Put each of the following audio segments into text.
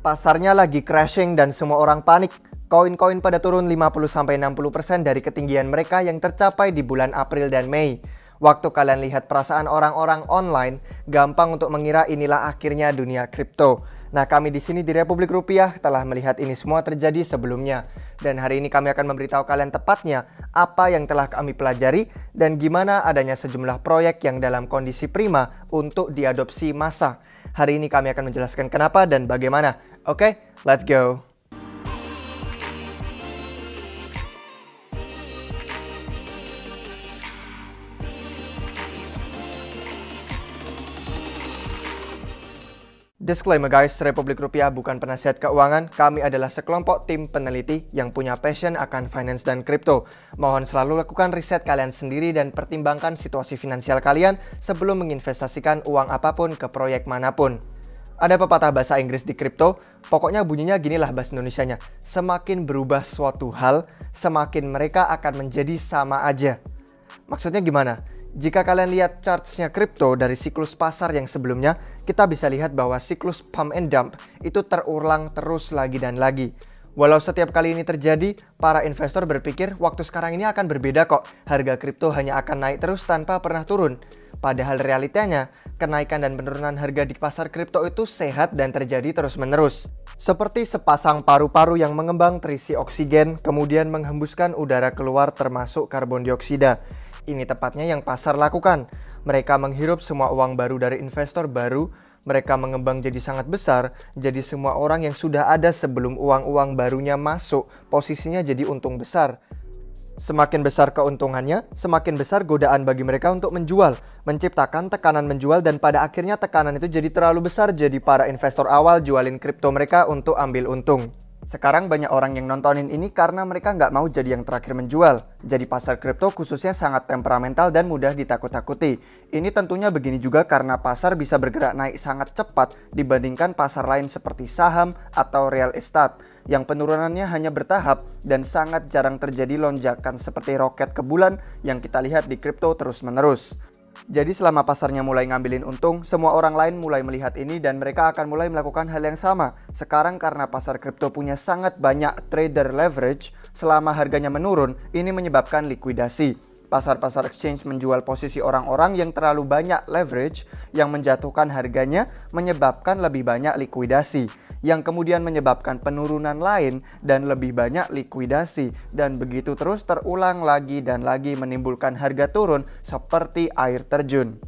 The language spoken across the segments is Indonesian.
Pasarnya lagi crashing dan semua orang panik. Koin-koin pada turun 50-60% dari ketinggian mereka yang tercapai di bulan April dan Mei. Waktu kalian lihat perasaan orang-orang online, gampang untuk mengira inilah akhirnya dunia kripto. Nah, kami di sini di Republik Rupiah telah melihat ini semua terjadi sebelumnya. Dan hari ini kami akan memberitahu kalian tepatnya apa yang telah kami pelajari dan gimana adanya sejumlah proyek yang dalam kondisi prima untuk diadopsi massa. Hari ini kami akan menjelaskan kenapa dan bagaimana. Oke, let's go. Disclaimer guys, Republik Rupiah bukan penasihat keuangan. Kami adalah sekelompok tim peneliti yang punya passion akan finance dan kripto. Mohon selalu lakukan riset kalian sendiri dan pertimbangkan situasi finansial kalian sebelum menginvestasikan uang apapun ke proyek manapun. Ada pepatah bahasa Inggris di kripto, pokoknya bunyinya ginilah bahasa Indonesianya. Semakin berubah suatu hal, semakin mereka akan menjadi sama aja. Maksudnya gimana? Jika kalian lihat chartsnya kripto dari siklus pasar yang sebelumnya, kita bisa lihat bahwa siklus pump and dump itu terulang terus lagi dan lagi. Walau setiap kali ini terjadi, para investor berpikir waktu sekarang ini akan berbeda kok. Harga kripto hanya akan naik terus tanpa pernah turun. Padahal realitanya, kenaikan dan penurunan harga di pasar kripto itu sehat dan terjadi terus-menerus. Seperti sepasang paru-paru yang mengembang terisi oksigen, kemudian menghembuskan udara keluar termasuk karbon dioksida. Ini tepatnya yang pasar lakukan. Mereka menghirup semua uang baru dari investor baru. Mereka mengembang jadi sangat besar. Jadi semua orang yang sudah ada sebelum uang-uang barunya masuk, posisinya jadi untung besar. Semakin besar keuntungannya, semakin besar godaan bagi mereka untuk menjual. Menciptakan tekanan menjual dan pada akhirnya tekanan itu jadi terlalu besar. Jadi para investor awal jualin kripto mereka untuk ambil untung. Sekarang banyak orang yang nontonin ini karena mereka nggak mau jadi yang terakhir menjual. Jadi pasar kripto khususnya sangat temperamental dan mudah ditakut-takuti. Ini tentunya begini juga karena pasar bisa bergerak naik sangat cepat dibandingkan pasar lain seperti saham atau real estate yang penurunannya hanya bertahap dan sangat jarang terjadi lonjakan seperti roket ke bulan yang kita lihat di kripto terus-menerus. Jadi selama pasarnya mulai ngambilin untung, semua orang lain mulai melihat ini dan mereka akan mulai melakukan hal yang sama. Sekarang karena pasar kripto punya sangat banyak trader leverage, selama harganya menurun, ini menyebabkan likuidasi. Pasar-pasar exchange menjual posisi orang-orang yang terlalu banyak leverage yang menjatuhkan harganya menyebabkan lebih banyak likuidasi. Yang kemudian menyebabkan penurunan lain dan lebih banyak likuidasi. Dan begitu terus terulang lagi dan lagi menimbulkan harga turun seperti air terjun.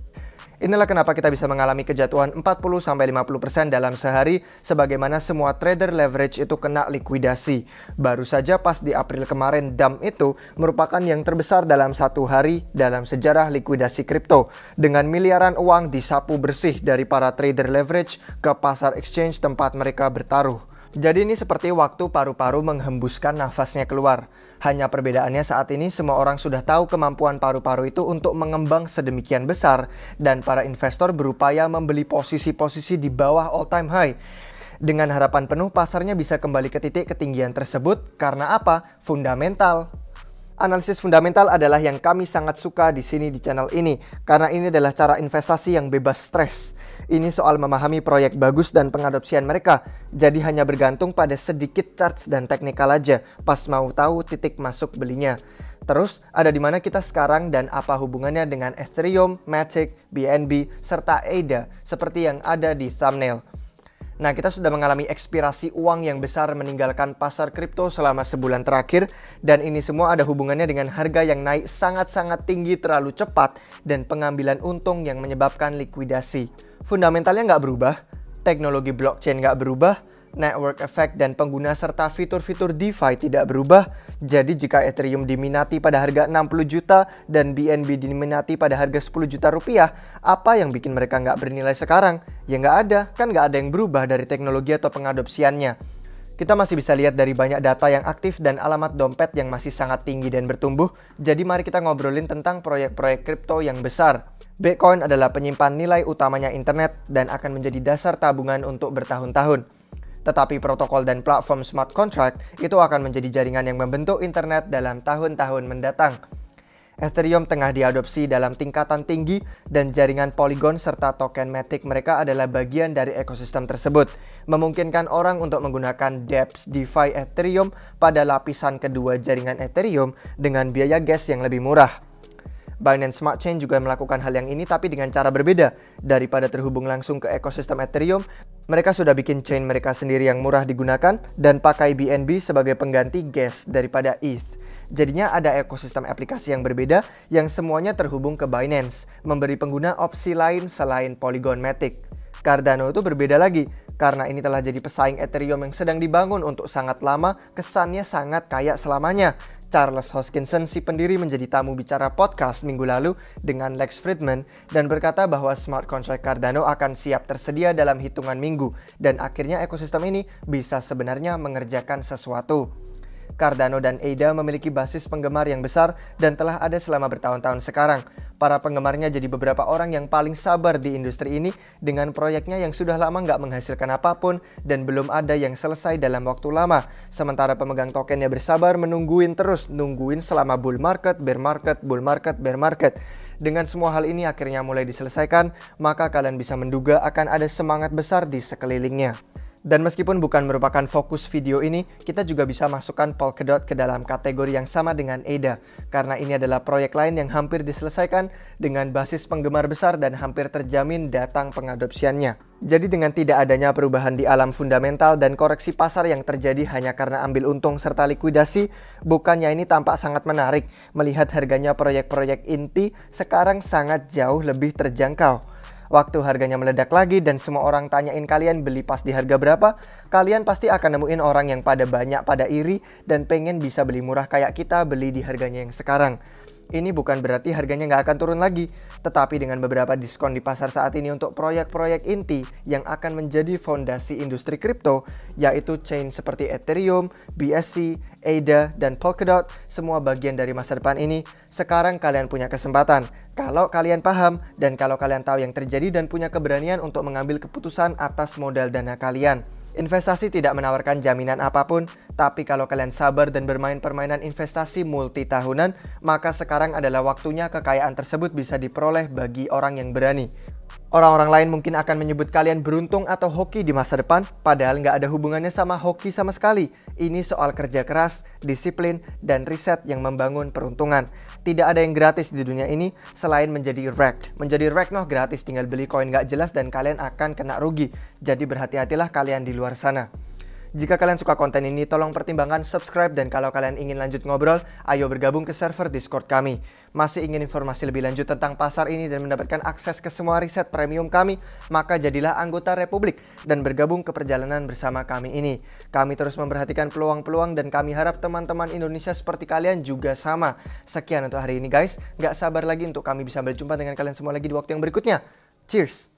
Inilah kenapa kita bisa mengalami kejatuhan 40-50% dalam sehari sebagaimana semua trader leverage itu kena likuidasi. Baru saja pas di April kemarin dump itu merupakan yang terbesar dalam satu hari dalam sejarah likuidasi kripto. Dengan miliaran uang disapu bersih dari para trader leverage ke pasar exchange tempat mereka bertaruh. Jadi ini seperti waktu paru-paru menghembuskan nafasnya keluar. Hanya perbedaannya saat ini semua orang sudah tahu kemampuan paru-paru itu untuk mengembang sedemikian besar dan para investor berupaya membeli posisi-posisi di bawah all time high. Dengan harapan penuh pasarnya bisa kembali ke titik ketinggian tersebut karena apa? Fundamental. Analisis fundamental adalah yang kami sangat suka di sini di channel ini karena ini adalah cara investasi yang bebas stres. Ini soal memahami proyek bagus dan pengadopsian mereka. Jadi hanya bergantung pada sedikit charts dan teknikal aja pas mau tahu titik masuk belinya. Terus ada di mana kita sekarang dan apa hubungannya dengan Ethereum, Matic, BNB serta ADA seperti yang ada di thumbnail. Nah, kita sudah mengalami ekspirasi uang yang besar meninggalkan pasar kripto selama sebulan terakhir dan ini semua ada hubungannya dengan harga yang naik sangat-sangat tinggi terlalu cepat dan pengambilan untung yang menyebabkan likuidasi. Fundamentalnya nggak berubah, teknologi blockchain nggak berubah, network effect dan pengguna serta fitur-fitur DeFi tidak berubah. Jadi jika Ethereum diminati pada harga 60 juta dan BNB diminati pada harga 10 juta rupiah, apa yang bikin mereka nggak bernilai sekarang? Ya nggak ada, kan nggak ada yang berubah dari teknologi atau pengadopsiannya. Kita masih bisa lihat dari banyak data yang aktif dan alamat dompet yang masih sangat tinggi dan bertumbuh. Jadi mari kita ngobrolin tentang proyek-proyek kripto yang besar. Bitcoin adalah penyimpan nilai utamanya internet dan akan menjadi dasar tabungan untuk bertahun-tahun. Tetapi protokol dan platform smart contract itu akan menjadi jaringan yang membentuk internet dalam tahun-tahun mendatang. Ethereum tengah diadopsi dalam tingkatan tinggi dan jaringan Polygon serta token Matic mereka adalah bagian dari ekosistem tersebut, memungkinkan orang untuk menggunakan dApps DeFi Ethereum pada lapisan kedua jaringan Ethereum dengan biaya gas yang lebih murah. Binance Smart Chain juga melakukan hal yang ini tapi dengan cara berbeda. Daripada terhubung langsung ke ekosistem Ethereum, mereka sudah bikin chain mereka sendiri yang murah digunakan dan pakai BNB sebagai pengganti gas daripada ETH. Jadinya ada ekosistem aplikasi yang berbeda yang semuanya terhubung ke Binance, memberi pengguna opsi lain selain Polygon Matic. Cardano itu berbeda lagi, karena ini telah jadi pesaing Ethereum yang sedang dibangun untuk sangat lama, kesannya sangat kaya selamanya. Charles Hoskinson, si pendiri, menjadi tamu bicara podcast minggu lalu dengan Lex Fridman dan berkata bahwa smart contract Cardano akan siap tersedia dalam hitungan minggu dan akhirnya ekosistem ini bisa sebenarnya mengerjakan sesuatu. Cardano dan ADA memiliki basis penggemar yang besar dan telah ada selama bertahun-tahun sekarang. Para penggemarnya jadi beberapa orang yang paling sabar di industri ini dengan proyeknya yang sudah lama nggak menghasilkan apapun dan belum ada yang selesai dalam waktu lama. Sementara pemegang tokennya bersabar nungguin selama bull market, bear market, bull market, bear market. Dengan semua hal ini akhirnya mulai diselesaikan, maka kalian bisa menduga akan ada semangat besar di sekelilingnya. Dan meskipun bukan merupakan fokus video ini, kita juga bisa masukkan Polkadot ke dalam kategori yang sama dengan ADA. Karena ini adalah proyek lain yang hampir diselesaikan dengan basis penggemar besar dan hampir terjamin datang pengadopsiannya. Jadi dengan tidak adanya perubahan di alam fundamental dan koreksi pasar yang terjadi hanya karena ambil untung serta likuidasi, bukannya ini tampak sangat menarik melihat harganya proyek-proyek inti sekarang sangat jauh lebih terjangkau. Waktu harganya meledak lagi dan semua orang tanyain kalian beli pas di harga berapa, kalian pasti akan nemuin orang yang pada iri dan pengen bisa beli murah kayak kita beli di harganya yang sekarang. Ini bukan berarti harganya nggak akan turun lagi, tetapi dengan beberapa diskon di pasar saat ini untuk proyek-proyek inti yang akan menjadi fondasi industri kripto, yaitu chain seperti Ethereum, BSC, ADA, dan Polkadot, semua bagian dari masa depan ini. Sekarang kalian punya kesempatan, kalau kalian paham dan kalau kalian tahu yang terjadi dan punya keberanian untuk mengambil keputusan atas modal dana kalian. Investasi tidak menawarkan jaminan apapun, tapi kalau kalian sabar dan bermain permainan investasi multi tahunan, maka sekarang adalah waktunya kekayaan tersebut bisa diperoleh bagi orang yang berani. Orang-orang lain mungkin akan menyebut kalian beruntung atau hoki di masa depan, padahal nggak ada hubungannya sama hoki sama sekali. Ini soal kerja keras, disiplin, dan riset yang membangun peruntungan. Tidak ada yang gratis di dunia ini selain menjadi wrecked. Menjadi wrecked gratis, tinggal beli koin nggak jelas dan kalian akan kena rugi. Jadi berhati-hatilah kalian di luar sana. Jika kalian suka konten ini, tolong pertimbangkan subscribe dan kalau kalian ingin lanjut ngobrol, ayo bergabung ke server Discord kami. Masih ingin informasi lebih lanjut tentang pasar ini dan mendapatkan akses ke semua riset premium kami, maka jadilah anggota Republik dan bergabung ke perjalanan bersama kami ini. Kami terus memperhatikan peluang-peluang dan kami harap teman-teman Indonesia seperti kalian juga sama. Sekian untuk hari ini guys, nggak sabar lagi untuk kami bisa berjumpa dengan kalian semua lagi di waktu yang berikutnya. Cheers!